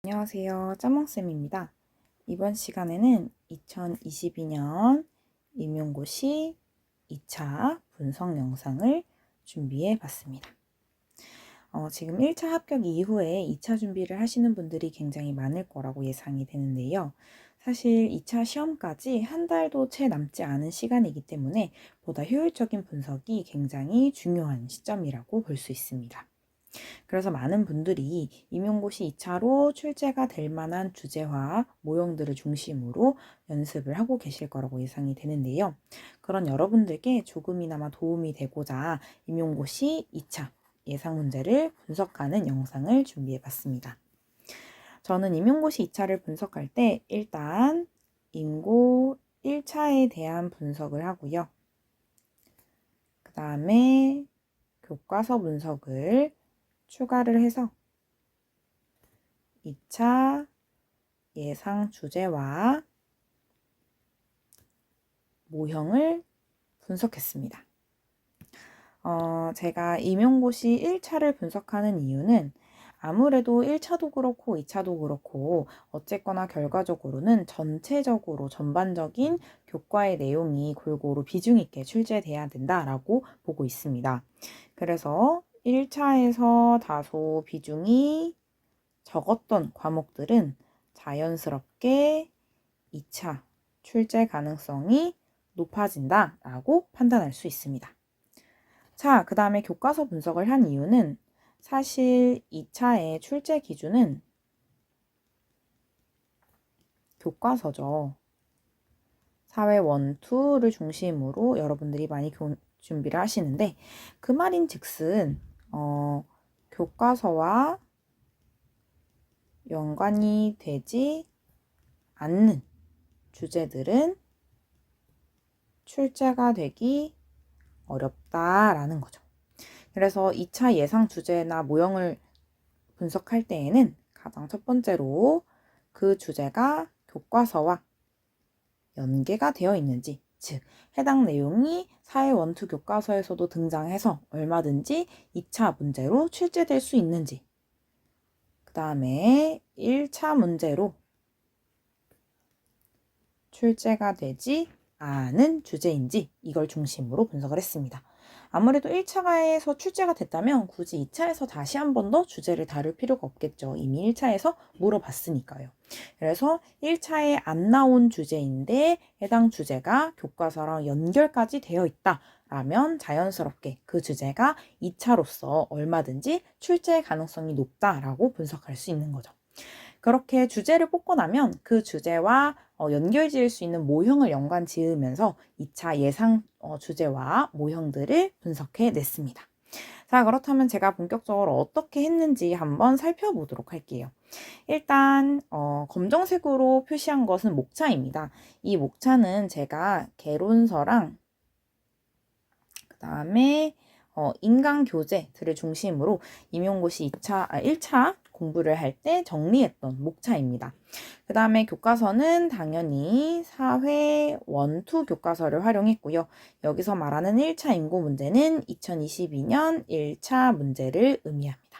안녕하세요. 짜몽쌤입니다. 이번 시간에는 2022년 임용고시 2차 분석 영상을 준비해 봤습니다. 지금 1차 합격 이후에 2차 준비를 하시는 분들이 굉장히 많을 거라고 예상이 되는데요. 사실 2차 시험까지 한 달도 채 남지 않은 시간이기 때문에 보다 효율적인 분석이 굉장히 중요한 시점이라고 볼 수 있습니다. 그래서 많은 분들이 임용고시 2차로 출제가 될 만한 주제와 모형들을 중심으로 연습을 하고 계실 거라고 예상이 되는데요. 그런 여러분들께 조금이나마 도움이 되고자 임용고시 2차 예상 문제를 분석하는 영상을 준비해 봤습니다. 저는 임용고시 2차를 분석할 때 일단 임고 1차에 대한 분석을 하고요. 그 다음에 교과서 분석을 추가를 해서 2차 예상 주제와 모형을 분석했습니다. 제가 임용고시 1차를 분석하는 이유는 아무래도 1차도 그렇고 2차도 그렇고 어쨌거나 결과적으로는 전체적으로 전반적인 교과의 내용이 골고루 비중 있게 출제돼야 된다라고 보고 있습니다. 그래서 1차에서 다소 비중이 적었던 과목들은 자연스럽게 2차 출제 가능성이 높아진다라고 판단할 수 있습니다. 자, 그 다음에 교과서 분석을 한 이유는 사실 2차의 출제 기준은 교과서죠. 사회 1, 2를 중심으로 여러분들이 많이 준비를 하시는데 그 말인 즉슨 교과서와 연관이 되지 않는 주제들은 출제가 되기 어렵다라는 거죠. 그래서 2차 예상 주제나 모형을 분석할 때에는 가장 첫 번째로 그 주제가 교과서와 연계가 되어 있는지, 즉 해당 내용이 사회 1, 2 교과서에서도 등장해서 얼마든지 2차 문제로 출제될 수 있는지, 그 다음에 1차 문제로 출제가 되지 않은 주제인지 이걸 중심으로 분석을 했습니다. 아무래도 1차에서 출제가 됐다면 굳이 2차에서 다시 한 번 더 주제를 다룰 필요가 없겠죠. 이미 1차에서 물어봤으니까요. 그래서 1차에 안 나온 주제인데 해당 주제가 교과서랑 연결까지 되어 있다 라면 자연스럽게 그 주제가 2차로서 얼마든지 출제 가능성이 높다라고 분석할 수 있는 거죠. 그렇게 주제를 뽑고 나면 그 주제와 연결 지을 수 있는 모형을 연관 지으면서 2차 예상 주제와 모형들을 분석해 냈습니다. 자, 그렇다면 제가 본격적으로 어떻게 했는지 한번 살펴보도록 할게요. 일단 검정색으로 표시한 것은 목차입니다. 이 목차는 제가 개론서랑 그 다음에 인강교재들을 중심으로 임용고시 1차 공부를 할 때 정리했던 목차입니다. 그 다음에 교과서는 당연히 사회 1, 2 교과서를 활용했고요. 여기서 말하는 1차 임고 문제는 2022년 1차 문제를 의미합니다.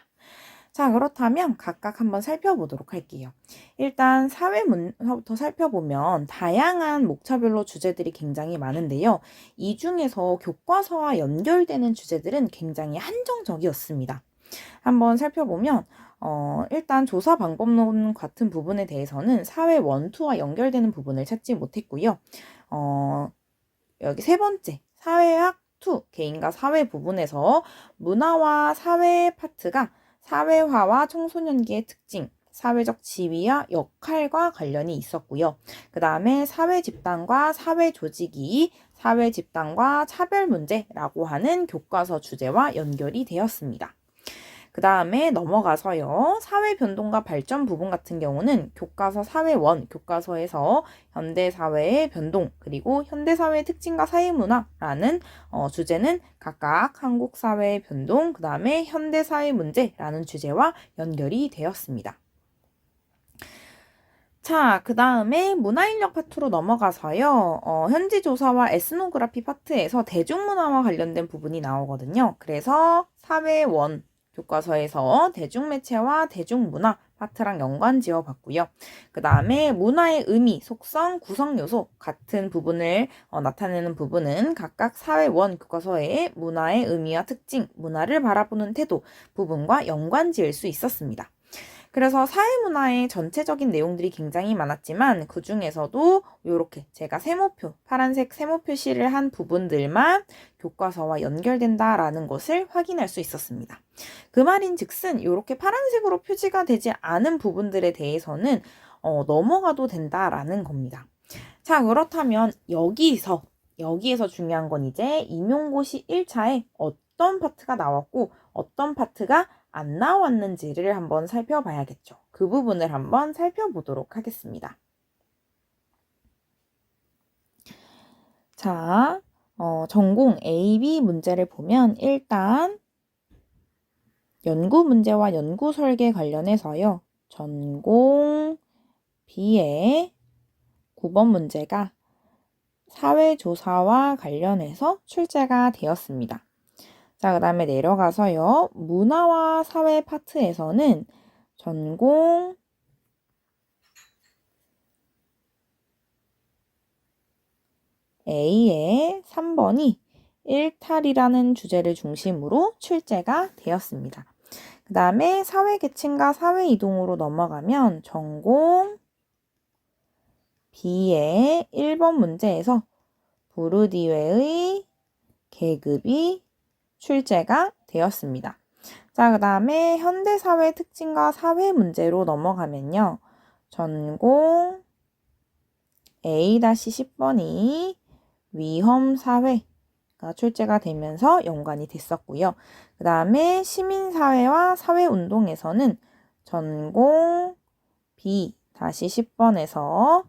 자, 그렇다면 각각 한번 살펴보도록 할게요. 일단 사회 문서부터 살펴보면 다양한 목차별로 주제들이 굉장히 많은데요. 이 중에서 교과서와 연결되는 주제들은 굉장히 한정적이었습니다. 한번 살펴보면 일단 조사 방법론 같은 부분에 대해서는 사회 1, 2와 연결되는 부분을 찾지 못했고요. 여기 세 번째 사회학 2 개인과 사회 부분에서 문화와 사회 파트가 사회화와 청소년기의 특징, 사회적 지위와 역할과 관련이 있었고요. 그 다음에 사회 집단과 사회 조직이 사회 집단과 차별 문제라고 하는 교과서 주제와 연결이 되었습니다. 그 다음에 넘어가서요. 사회 변동과 발전 부분 같은 경우는 교과서 사회 1 교과서에서 현대사회의 변동 그리고 현대사회의 특징과 사회문화라는 주제는 각각 한국사회의 변동 그 다음에 현대사회 문제라는 주제와 연결이 되었습니다. 자, 그 다음에 문화인력 파트로 넘어가서요. 현지조사와 에스노그라피 파트에서 대중문화와 관련된 부분이 나오거든요. 그래서 사회 1 교과서에서 대중매체와 대중문화 파트랑 연관 지어봤고요. 그 다음에 문화의 의미, 속성, 구성요소 같은 부분을 나타내는 부분은 각각 사회원 교과서의 문화의 의미와 특징, 문화를 바라보는 태도 부분과 연관 지을 수 있었습니다. 그래서 사회문화의 전체적인 내용들이 굉장히 많았지만 그 중에서도 이렇게 제가 세모표, 파란색 세모 표시를 한 부분들만 교과서와 연결된다라는 것을 확인할 수 있었습니다. 그 말인 즉슨 이렇게 파란색으로 표지가 되지 않은 부분들에 대해서는 넘어가도 된다라는 겁니다. 자, 그렇다면 여기서 중요한 건 이제 임용고시 1차에 어떤 파트가 나왔고 어떤 파트가 안 나왔는지를 한번 살펴봐야겠죠. 그 부분을 한번 살펴보도록 하겠습니다. 자, 전공 A, B 문제를 보면 일단 연구 문제와 연구 설계 관련해서요. 전공 B의 9번 문제가 사회조사와 관련해서 출제가 되었습니다. 자, 그 다음에 내려가서요. 문화와 사회 파트에서는 전공 A의 3번이 일탈이라는 주제를 중심으로 출제가 되었습니다. 그 다음에 사회계층과 사회이동으로 넘어가면 전공 B의 1번 문제에서 부르디외의 계급이 출제가 되었습니다. 자, 그 다음에 현대사회 특징과 사회 문제로 넘어가면요. 전공 A-10번이 위험사회가 출제가 되면서 연관이 됐었고요. 그 다음에 시민사회와 사회운동에서는 전공 B-10번에서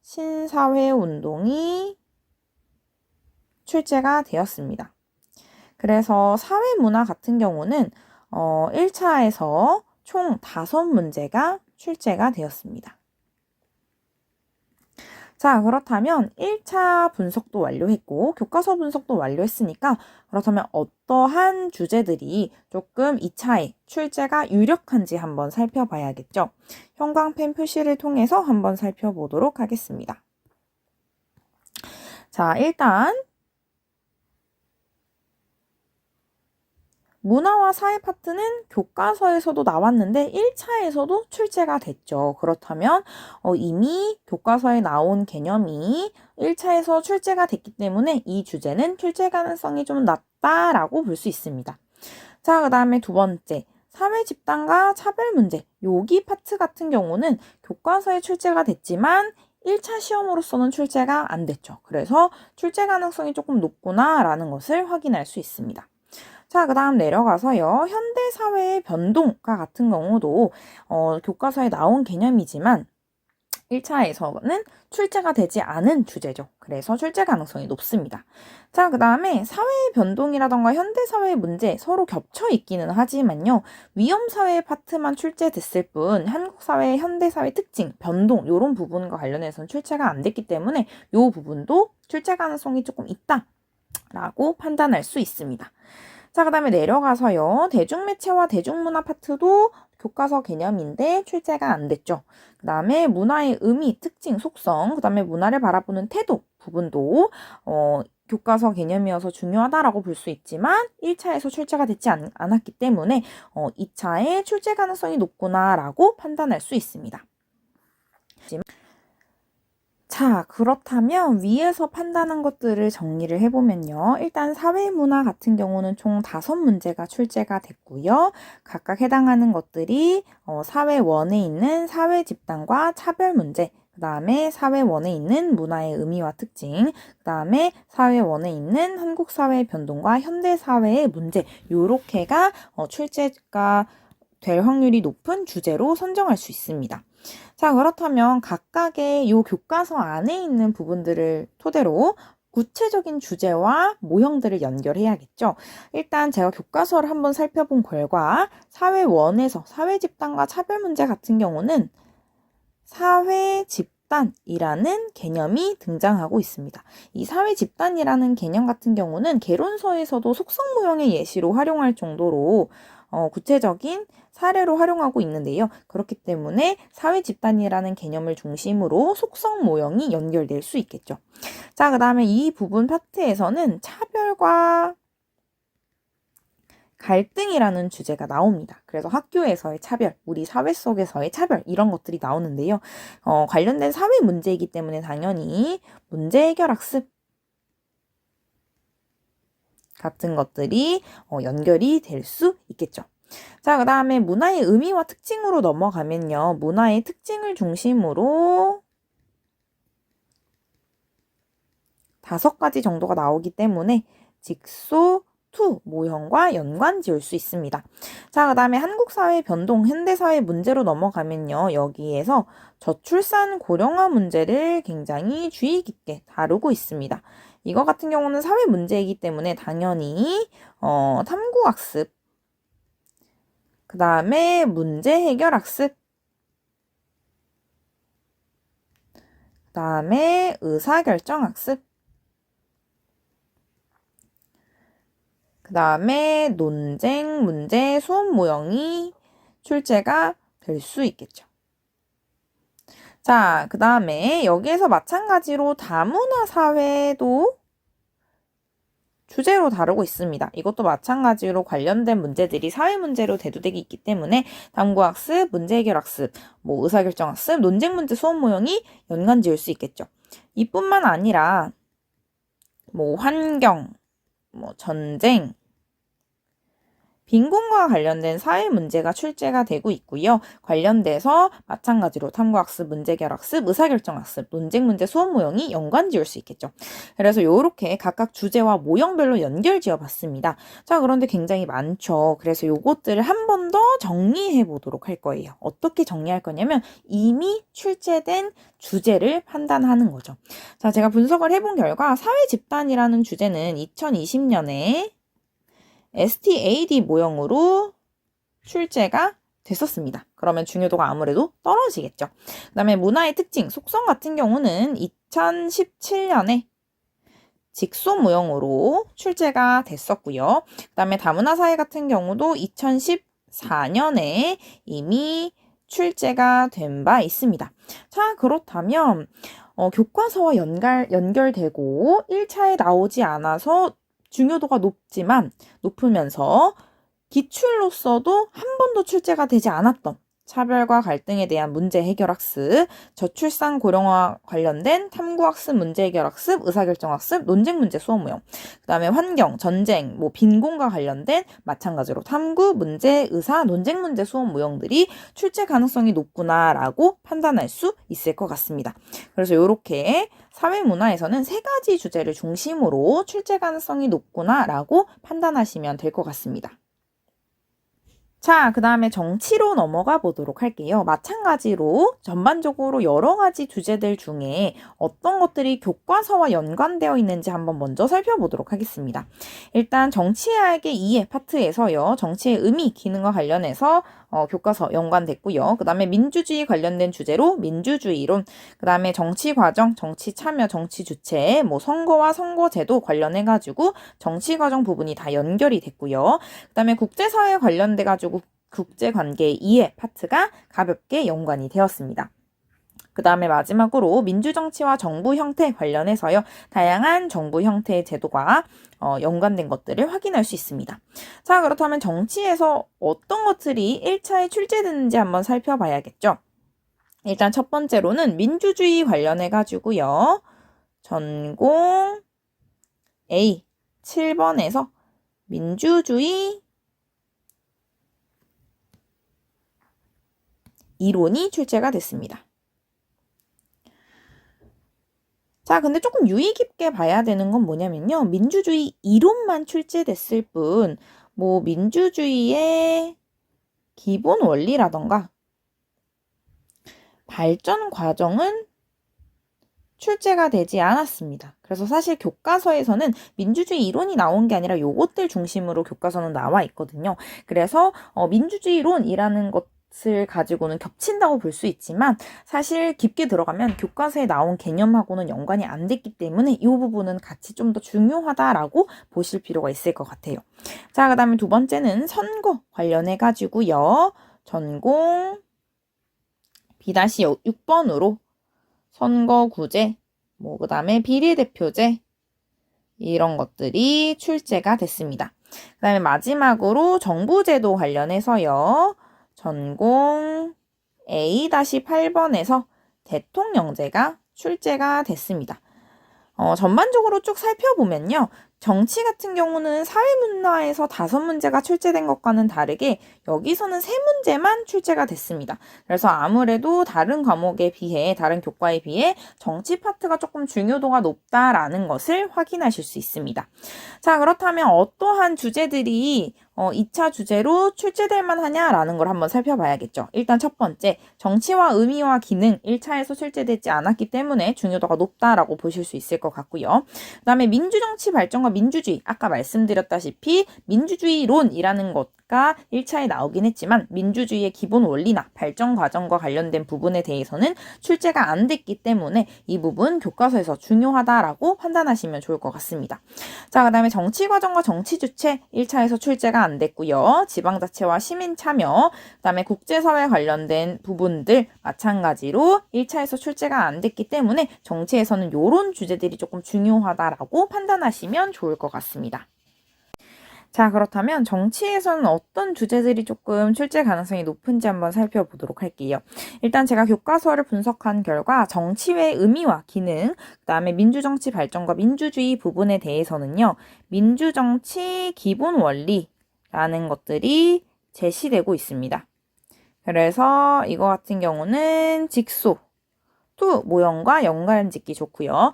신사회운동이 출제가 되었습니다. 그래서 사회문화 같은 경우는 1차에서 총 5문제가 출제가 되었습니다. 자, 그렇다면 1차 분석도 완료했고 교과서 분석도 완료했으니까 그렇다면 어떠한 주제들이 조금 2차에 출제가 유력한지 한번 살펴봐야겠죠. 형광펜 표시를 통해서 한번 살펴보도록 하겠습니다. 자, 일단 문화와 사회 파트는 교과서에서도 나왔는데 1차에서도 출제가 됐죠. 그렇다면 이미 교과서에 나온 개념이 1차에서 출제가 됐기 때문에 이 주제는 출제 가능성이 좀 낮다라고 볼 수 있습니다. 자, 그 다음에 두 번째, 사회 집단과 차별 문제. 여기 파트 같은 경우는 교과서에 출제가 됐지만 1차 시험으로서는 출제가 안 됐죠. 그래서 출제 가능성이 조금 높구나라는 것을 확인할 수 있습니다. 자, 그 다음 내려가서요. 현대사회의 변동과 같은 경우도 교과서에 나온 개념이지만 1차에서는 출제가 되지 않은 주제죠. 그래서 출제 가능성이 높습니다. 자, 그 다음에 사회의 변동이라던가 현대사회의 문제 서로 겹쳐 있기는 하지만요. 위험사회 파트만 출제됐을 뿐 한국사회의 현대사회 특징, 변동 이런 부분과 관련해서는 출제가 안 됐기 때문에 이 부분도 출제 가능성이 조금 있다라고 판단할 수 있습니다. 자, 그 다음에 내려가서요. 대중매체와 대중문화 파트도 교과서 개념인데 출제가 안 됐죠. 그 다음에 문화의 의미, 특징, 속성, 그 다음에 문화를 바라보는 태도 부분도 교과서 개념이어서 중요하다라고 볼 수 있지만 1차에서 출제가 되지 않았기 때문에 2차에 출제 가능성이 높구나라고 판단할 수 있습니다. 자, 그렇다면 위에서 판단한 것들을 정리를 해보면요. 일단 사회문화 같은 경우는 총 5문제가 출제가 됐고요. 각각 해당하는 것들이 사회원에 있는 사회집단과 차별 문제, 그 다음에 사회원에 있는 문화의 의미와 특징, 그 다음에 사회원에 있는 한국사회의 변동과 현대사회의 문제, 요렇게가 출제가 될 확률이 높은 주제로 선정할 수 있습니다. 자, 그렇다면 각각의 이 교과서 안에 있는 부분들을 토대로 구체적인 주제와 모형들을 연결해야겠죠. 일단 제가 교과서를 한번 살펴본 결과 사회원에서 사회집단과 차별 문제 같은 경우는 사회집단이라는 개념이 등장하고 있습니다. 이 사회집단이라는 개념 같은 경우는 개론서에서도 속성 모형의 예시로 활용할 정도로 구체적인 사례로 활용하고 있는데요. 그렇기 때문에 사회 집단이라는 개념을 중심으로 속성 모형이 연결될 수 있겠죠. 자, 그 다음에 이 부분 파트에서는 차별과 갈등이라는 주제가 나옵니다. 그래서 학교에서의 차별, 우리 사회 속에서의 차별 이런 것들이 나오는데요. 관련된 사회 문제이기 때문에 당연히 문제 해결 학습 같은 것들이 연결이 될 수 있겠죠. 자, 그 다음에 문화의 의미와 특징으로 넘어가면요. 문화의 특징을 중심으로 5가지 정도가 나오기 때문에 직소, 투 모형과 연관 지을 수 있습니다. 자, 그 다음에 한국 사회 변동, 현대 사회 문제로 넘어가면요. 여기에서 저출산 고령화 문제를 굉장히 주의 깊게 다루고 있습니다. 이거 같은 경우는 사회 문제이기 때문에 당연히 탐구학습, 그 다음에 문제 해결 학습, 그 다음에 의사결정 학습, 그 다음에 논쟁, 문제, 수업 모형이 출제가 될 수 있겠죠. 자, 그 다음에 여기에서 마찬가지로 다문화 사회도 주제로 다루고 있습니다. 이것도 마찬가지로 관련된 문제들이 사회 문제로 대두되기 있기 때문에 탐구학습, 문제 해결 학습, 의사결정 학습, 논쟁 문제 수업 모형이 연관 지을 수 있겠죠. 이뿐만 아니라 환경, 전쟁, 빈곤과 관련된 사회 문제가 출제가 되고 있고요. 관련돼서 마찬가지로 탐구학습, 문제해결학습, 의사결정학습, 논쟁 문제 수업 모형이 연관 지을 수 있겠죠. 그래서 이렇게 각각 주제와 모형별로 연결 지어봤습니다. 자, 그런데 굉장히 많죠. 그래서 요것들을 한 번 더 정리해 보도록 할 거예요. 어떻게 정리할 거냐면 이미 출제된 주제를 판단하는 거죠. 자, 제가 분석을 해본 결과 사회 집단이라는 주제는 2020년에 STAD 모형으로 출제가 됐었습니다. 그러면 중요도가 아무래도 떨어지겠죠. 그 다음에 문화의 특징, 속성 같은 경우는 2017년에 직소 모형으로 출제가 됐었고요. 그 다음에 다문화 사회 같은 경우도 2014년에 이미 출제가 된 바 있습니다. 자, 그렇다면 교과서와 연결되고 1차에 나오지 않아서 중요도가 높으면서 기출로서도 한 번도 출제가 되지 않았던 차별과 갈등에 대한 문제 해결 학습, 저출산 고령화 관련된 탐구학습, 문제 해결 학습, 의사결정 학습, 논쟁 문제 수업 모형, 그 다음에 환경, 전쟁, 빈곤과 관련된 마찬가지로 탐구, 문제, 의사, 논쟁 문제 수업 모형들이 출제 가능성이 높구나라고 판단할 수 있을 것 같습니다. 그래서 이렇게 사회문화에서는 3가지 주제를 중심으로 출제 가능성이 높구나라고 판단하시면 될 것 같습니다. 자, 그 다음에 정치로 넘어가 보도록 할게요. 마찬가지로 전반적으로 여러 가지 주제들 중에 어떤 것들이 교과서와 연관되어 있는지 한번 먼저 살펴보도록 하겠습니다. 일단 정치학의 이해 파트에서요. 정치의 의미, 기능과 관련해서 교과서 연관됐고요. 그 다음에 민주주의 관련된 주제로 민주주의론, 그 다음에 정치 과정, 정치 참여, 정치 주체, 선거와 선거제도 관련해가지고 정치 과정 부분이 다 연결이 됐고요. 그 다음에 국제사회 관련돼가지고 국제관계 이해 파트가 가볍게 연관이 되었습니다. 그 다음에 마지막으로 민주정치와 정부 형태 관련해서요. 다양한 정부 형태의 제도가 연관된 것들을 확인할 수 있습니다. 자, 그렇다면 정치에서 어떤 것들이 1차에 출제됐는지 한번 살펴봐야겠죠. 일단 첫 번째로는 민주주의 관련해가지고요. 전공 A 7번에서 민주주의 이론이 출제가 됐습니다. 자, 근데 조금 유의 깊게 봐야 되는 건 뭐냐면요. 민주주의 이론만 출제됐을 뿐, 민주주의의 기본 원리라던가 발전 과정은 출제가 되지 않았습니다. 그래서 사실 교과서에서는 민주주의 이론이 나온 게 아니라 요것들 중심으로 교과서는 나와 있거든요. 그래서 민주주의 이론이라는 것 것을 가지고는 겹친다고 볼 수 있지만 사실 깊게 들어가면 교과서에 나온 개념하고는 연관이 안 됐기 때문에 이 부분은 같이 좀 더 중요하다라고 보실 필요가 있을 것 같아요. 자, 그 다음에 두 번째는 선거 관련해 가지고요. 전공 B-6번으로 선거구제, 그 다음에 비례대표제 이런 것들이 출제가 됐습니다. 그 다음에 마지막으로 정부제도 관련해서요. 전공 A-8번에서 대통령제가 출제가 됐습니다. 전반적으로 쭉 살펴보면요. 정치 같은 경우는 사회문화에서 5문제가 출제된 것과는 다르게 여기서는 3문제만 출제가 됐습니다. 그래서 아무래도 다른 과목에 비해, 다른 교과에 비해 정치 파트가 조금 중요도가 높다라는 것을 확인하실 수 있습니다. 자, 그렇다면 어떠한 주제들이 2차 주제로 출제될 만하냐라는 걸 한번 살펴봐야겠죠. 일단 첫 번째, 정치와 의미와 기능 1차에서 출제되지 않았기 때문에 중요도가 높다라고 보실 수 있을 것 같고요. 그 다음에 민주정치 발전과 민주주의, 아까 말씀드렸다시피 민주주의론이라는 것가 1차에 나오긴 했지만 민주주의의 기본 원리나 발전 과정과 관련된 부분에 대해서는 출제가 안 됐기 때문에 이 부분 교과서에서 중요하다라고 판단하시면 좋을 것 같습니다. 자, 그 다음에 정치 과정과 정치 주체 1차에서 출제가 안 됐고요. 지방자치와 시민 참여, 그 다음에 국제사회 관련된 부분들 마찬가지로 1차에서 출제가 안 됐기 때문에 정치에서는 이런 주제들이 조금 중요하다라고 판단하시면 좋을 것 같습니다. 자, 그렇다면 정치에서는 어떤 주제들이 조금 출제 가능성이 높은지 한번 살펴보도록 할게요. 일단 제가 교과서를 분석한 결과 정치의 의미와 기능, 그 다음에 민주정치 발전과 민주주의 부분에 대해서는요. 민주정치 기본 원리라는 것들이 제시되고 있습니다. 그래서 이거 같은 경우는 직소, 투 모형과 연관짓기 좋고요.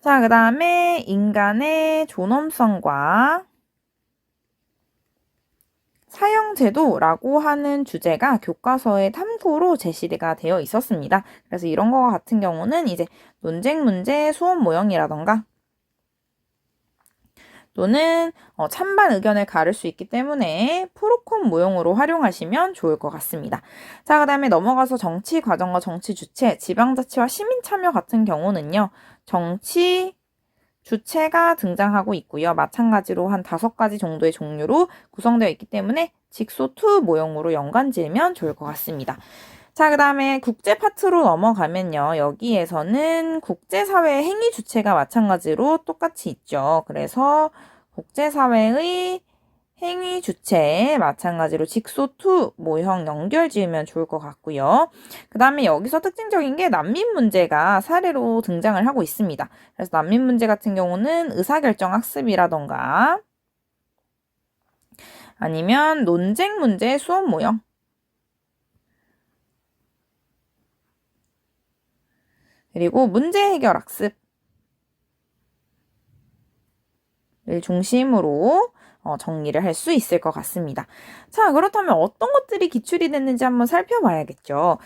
자, 그 다음에 인간의 존엄성과 사형제도라고 하는 주제가 교과서의 탐구로 제시가 되어 있었습니다. 그래서 이런 거 같은 경우는 이제 논쟁 문제 수업 모형이라던가 또는 찬반 의견을 가를 수 있기 때문에 프로콤 모형으로 활용하시면 좋을 것 같습니다. 자, 그 다음에 넘어가서 정치 과정과 정치 주체, 지방자치와 시민 참여 같은 경우는요. 정치 주체가 등장하고 있고요. 마찬가지로 한 5가지 정도의 종류로 구성되어 있기 때문에 직소2 모형으로 연관 지으면 좋을 것 같습니다. 자, 그 다음에 국제 파트로 넘어가면요. 여기에서는 국제사회의 행위 주체가 마찬가지로 똑같이 있죠. 그래서 국제사회의 행위 주체 마찬가지로 직소2 모형 연결 지으면 좋을 것 같고요. 그 다음에 여기서 특징적인 게 난민 문제가 사례로 등장을 하고 있습니다. 그래서 난민 문제 같은 경우는 의사결정 학습이라던가 아니면 논쟁 문제 수업 모형 그리고 문제 해결 학습을 중심으로 정리를 할 수 있을 것 같습니다. 자, 그렇다면 어떤 것들이 기출이 됐는지 한번 살펴봐야겠죠.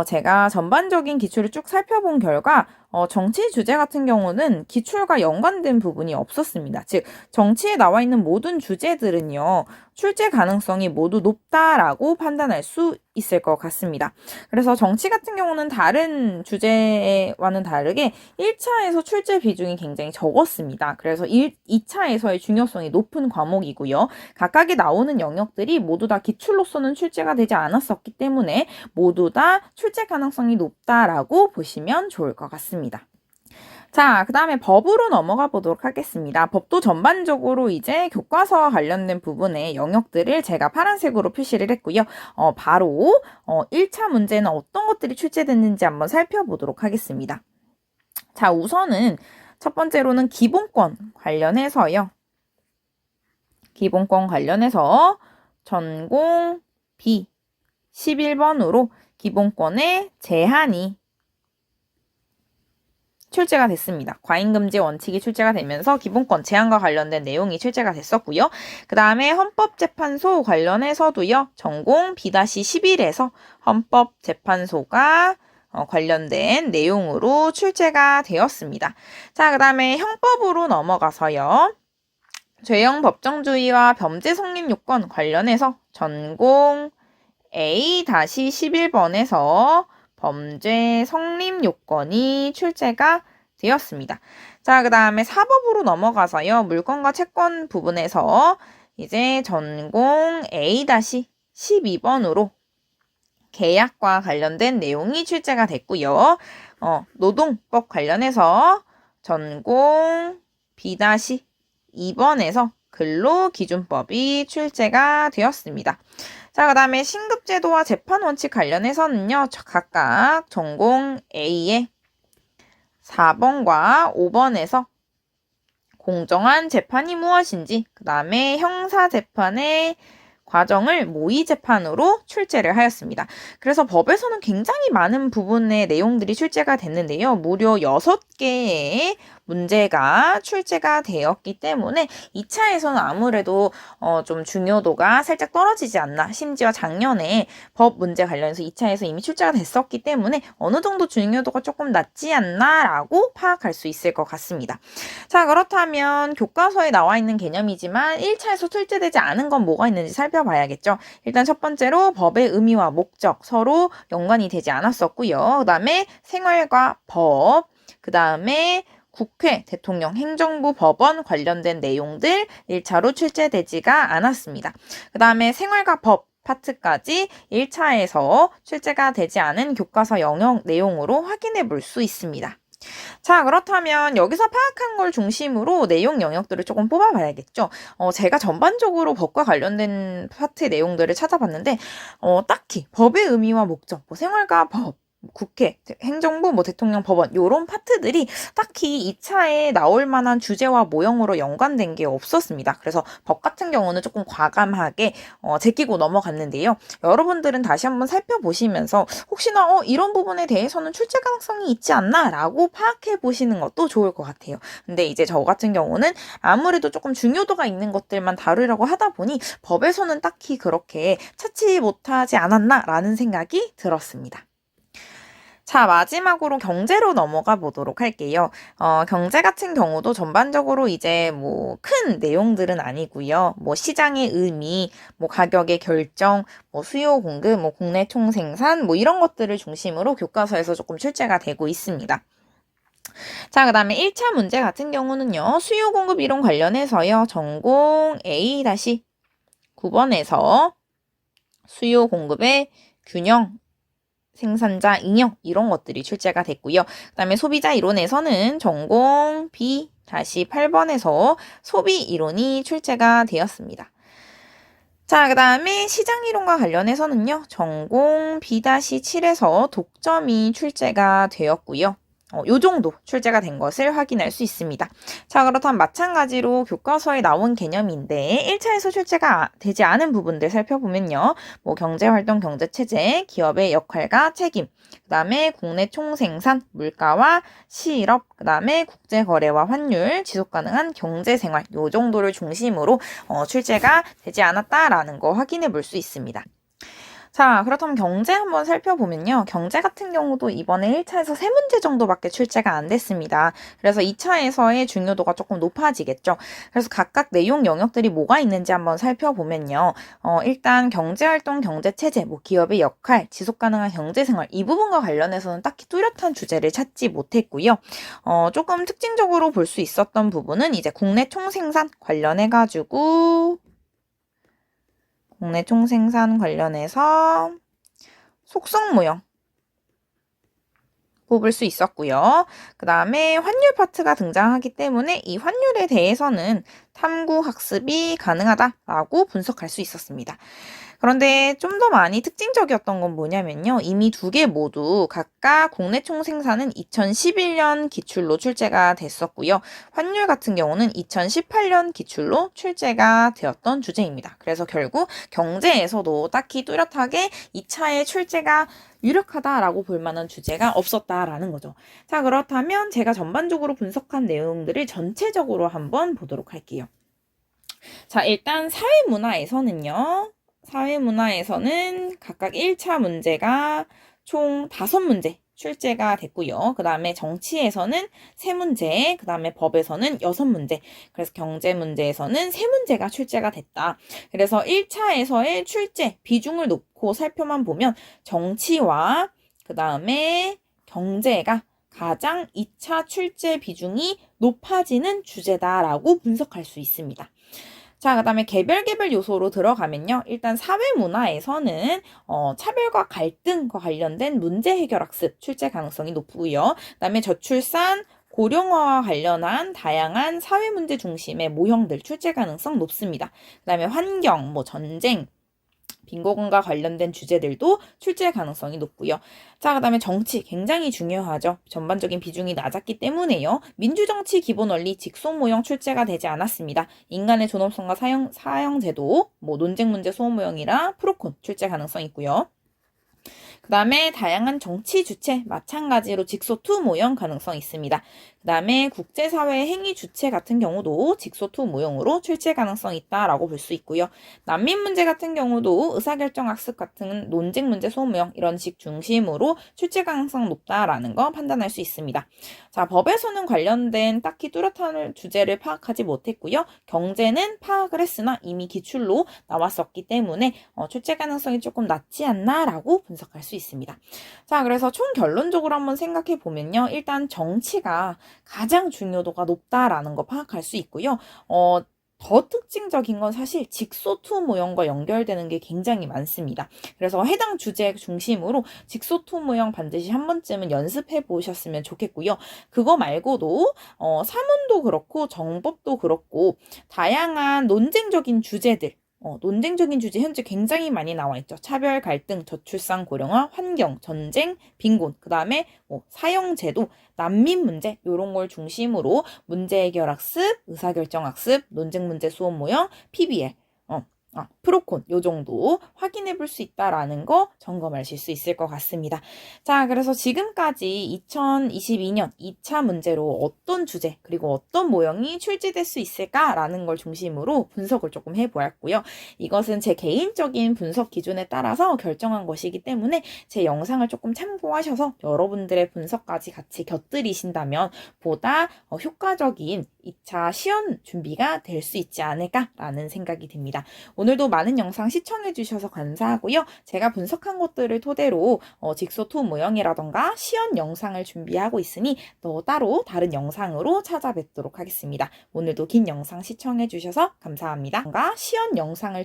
제가 전반적인 기출을 쭉 살펴본 결과 정치 주제 같은 경우는 기출과 연관된 부분이 없었습니다. 즉, 정치에 나와 있는 모든 주제들은요. 출제 가능성이 모두 높다라고 판단할 수 있을 것 같습니다. 그래서 정치 같은 경우는 다른 주제와는 다르게 1차에서 출제 비중이 굉장히 적었습니다. 그래서 2차에서의 중요성이 높은 과목이고요. 각각에 나오는 영역들이 모두 다 기출로서는 출제가 되지 않았었기 때문에 모두 다 출제 가능성이 높다라고 보시면 좋을 것 같습니다. 자, 그 다음에 법으로 넘어가 보도록 하겠습니다. 법도 전반적으로 이제 교과서와 관련된 부분의 영역들을 제가 파란색으로 표시를 했고요. 바로 1차 문제는 어떤 것들이 출제됐는지 한번 살펴보도록 하겠습니다. 자, 우선은 첫 번째로는 기본권 관련해서요. 기본권 관련해서 전공 B 11번으로 기본권의 제한이 출제가 됐습니다. 과잉금지 원칙이 출제가 되면서 기본권 제한과 관련된 내용이 출제가 됐었고요. 그 다음에 헌법재판소 관련해서도요. 전공 B-11에서 헌법재판소가 관련된 내용으로 출제가 되었습니다. 자, 그 다음에 형법으로 넘어가서요. 죄형 법정주의와 범죄 성립 요건 관련해서 전공 A-11번에서 범죄 성립 요건이 출제가 되었습니다. 자, 그 다음에 사법으로 넘어가서요. 물권과 채권 부분에서 이제 전공 A-12번으로 계약과 관련된 내용이 출제가 됐고요. 노동법 관련해서 전공 B-2번에서 근로기준법이 출제가 되었습니다. 자, 그 다음에 신급제도와 재판원칙 관련해서는요. 각각 전공 A의 4번과 5번에서 공정한 재판이 무엇인지, 그 다음에 형사재판의 과정을 모의재판으로 출제를 하였습니다. 그래서 법에서는 굉장히 많은 부분의 내용들이 출제가 됐는데요. 무려 6개의 문제가 출제가 되었기 때문에 2차에서는 아무래도 좀 중요도가 살짝 떨어지지 않나. 심지어 작년에 법 문제 관련해서 2차에서 이미 출제가 됐었기 때문에 어느 정도 중요도가 조금 낮지 않나라고 파악할 수 있을 것 같습니다. 자, 그렇다면 교과서에 나와 있는 개념이지만 1차에서 출제되지 않은 건 뭐가 있는지 살펴봐야겠죠. 일단 첫 번째로 법의 의미와 목적 서로 연관이 되지 않았었고요. 그 다음에 생활과 법, 그 다음에 국회, 대통령, 행정부, 법원 관련된 내용들 1차로 출제되지가 않았습니다. 그 다음에 생활과 법 파트까지 1차에서 출제가 되지 않은 교과서 영역 내용으로 확인해 볼 수 있습니다. 자, 그렇다면 여기서 파악한 걸 중심으로 내용 영역들을 조금 뽑아봐야겠죠. 제가 전반적으로 법과 관련된 파트의 내용들을 찾아봤는데 딱히 법의 의미와 목적, 생활과 법, 국회, 행정부, 대통령, 법원 요런 파트들이 딱히 2차에 나올 만한 주제와 모형으로 연관된 게 없었습니다. 그래서 법 같은 경우는 조금 과감하게 제끼고 넘어갔는데요. 여러분들은 다시 한번 살펴보시면서 혹시나 이런 부분에 대해서는 출제 가능성이 있지 않나 라고 파악해 보시는 것도 좋을 것 같아요. 근데 이제 저 같은 경우는 아무래도 조금 중요도가 있는 것들만 다루려고 하다 보니 법에서는 딱히 그렇게 찾지 못하지 않았나 라는 생각이 들었습니다. 자, 마지막으로 경제로 넘어가 보도록 할게요. 경제 같은 경우도 전반적으로 이제 큰 내용들은 아니고요. 시장의 의미, 가격의 결정, 수요 공급, 국내 총생산, 이런 것들을 중심으로 교과서에서 조금 출제가 되고 있습니다. 자, 그 다음에 1차 문제 같은 경우는요. 수요 공급 이론 관련해서요. 전공 A-9번에서 수요 공급의 균형, 생산자 인형 이런 것들이 출제가 됐고요. 그 다음에 소비자 이론에서는 전공 B-8번에서 소비 이론이 출제가 되었습니다. 자, 그 다음에 시장 이론과 관련해서는요. 전공 B-7에서 독점이 출제가 되었고요. 요 정도 출제가 된 것을 확인할 수 있습니다. 자, 그렇다면 마찬가지로 교과서에 나온 개념인데 1차에서 출제가 되지 않은 부분들 살펴보면요. 경제활동, 경제체제, 기업의 역할과 책임, 그 다음에 국내 총생산, 물가와 실업, 그 다음에 국제거래와 환율, 지속가능한 경제생활 요 정도를 중심으로 출제가 되지 않았다라는 거 확인해 볼 수 있습니다. 자, 그렇다면 경제 한번 살펴보면요. 경제 같은 경우도 이번에 1차에서 3문제 정도밖에 출제가 안 됐습니다. 그래서 2차에서의 중요도가 조금 높아지겠죠. 그래서 각각 내용 영역들이 뭐가 있는지 한번 살펴보면요. 일단 경제활동, 경제체제, 기업의 역할, 지속가능한 경제생활 이 부분과 관련해서는 딱히 뚜렷한 주제를 찾지 못했고요. 조금 특징적으로 볼 수 있었던 부분은 이제 국내 총생산 관련해가지고 국내 총생산 관련해서 속성 모형 뽑을 수 있었고요. 그 다음에 환율 파트가 등장하기 때문에 이 환율에 대해서는 탐구 학습이 가능하다라고 분석할 수 있었습니다. 그런데 좀 더 많이 특징적이었던 건 뭐냐면요. 이미 두 개 모두 각각 국내 총생산은 2011년 기출로 출제가 됐었고요. 환율 같은 경우는 2018년 기출로 출제가 되었던 주제입니다. 그래서 결국 경제에서도 딱히 뚜렷하게 2차에 출제가 유력하다라고 볼 만한 주제가 없었다라는 거죠. 자, 그렇다면 제가 전반적으로 분석한 내용들을 전체적으로 한번 보도록 할게요. 자, 일단 사회문화에서는 각각 1차 문제가 총 5문제 출제가 됐고요. 그 다음에 정치에서는 3문제, 그 다음에 법에서는 6문제, 그래서 경제 문제에서는 3문제가 출제가 됐다. 그래서 1차에서의 출제 비중을 놓고 살펴만 보면 정치와 그 다음에 경제가 가장 2차 출제 비중이 높아지는 주제다라고 분석할 수 있습니다. 자, 그 다음에 개별 요소로 들어가면요. 일단 사회문화에서는 차별과 갈등과 관련된 문제 해결 학습 출제 가능성이 높고요. 그 다음에 저출산, 고령화와 관련한 다양한 사회문제 중심의 모형들 출제 가능성 높습니다. 그 다음에 환경, 전쟁, 빈곤과 관련된 주제들도 출제 가능성이 높고요. 자, 그 다음에 정치 굉장히 중요하죠. 전반적인 비중이 낮았기 때문에요. 민주정치 기본 원리 직소 모형 출제가 되지 않았습니다. 인간의 존엄성과 사형제도, 논쟁 문제 소원 모형이라 프로콘 출제 가능성이 있고요. 그 다음에 다양한 정치 주체 마찬가지로 직소2 모형 가능성이 있습니다. 그 다음에 국제사회 행위 주체 같은 경우도 직소2 모형으로 출제 가능성이 있다라고 볼 수 있고요. 난민 문제 같은 경우도 의사결정 학습 같은 논쟁 문제 소원 모형 이런 식 중심으로 출제 가능성 높다라는 거 판단할 수 있습니다. 자, 법에서는 관련된 딱히 뚜렷한 주제를 파악하지 못했고요. 경제는 파악을 했으나 이미 기출로 나왔었기 때문에 출제 가능성이 조금 낮지 않나라고 분석할 수 있습니다. 자, 그래서 총 결론적으로 한번 생각해 보면요. 일단 정치가 가장 중요도가 높다라는 거 파악할 수 있고요. 더 특징적인 건 사실 직소2 모형과 연결되는 게 굉장히 많습니다. 그래서 해당 주제 중심으로 직소2 모형 반드시 한 번쯤은 연습해 보셨으면 좋겠고요. 그거 말고도 사문도 그렇고 정법도 그렇고 다양한 논쟁적인 주제들 논쟁적인 주제 현재 굉장히 많이 나와 있죠. 차별, 갈등, 저출산, 고령화, 환경, 전쟁, 빈곤, 그 다음에 사형제도, 난민 문제 이런 걸 중심으로 문제 해결 학습, 의사결정 학습, 논쟁 문제 수업 모형, PBL, 프로콘 요 정도 확인해 볼 수 있다라는 거 점검하실 수 있을 것 같습니다. 자, 그래서 지금까지 2022년 2차 문제로 어떤 주제 그리고 어떤 모형이 출제될 수 있을까라는 걸 중심으로 분석을 조금 해보았고요. 이것은 제 개인적인 분석 기준에 따라서 결정한 것이기 때문에 제 영상을 조금 참고하셔서 여러분들의 분석까지 같이 곁들이신다면 보다 효과적인 2차 시험 준비가 될 수 있지 않을까라는 생각이 듭니다. 오늘도 많은 영상 시청해주셔서 감사하고요. 제가 분석한 것들을 토대로 직소2 모형이라던가 시연 영상을 준비하고 있으니 또 따로 다른 영상으로 찾아뵙도록 하겠습니다. 오늘도 긴 영상 시청해주셔서 감사합니다. 시연 영상을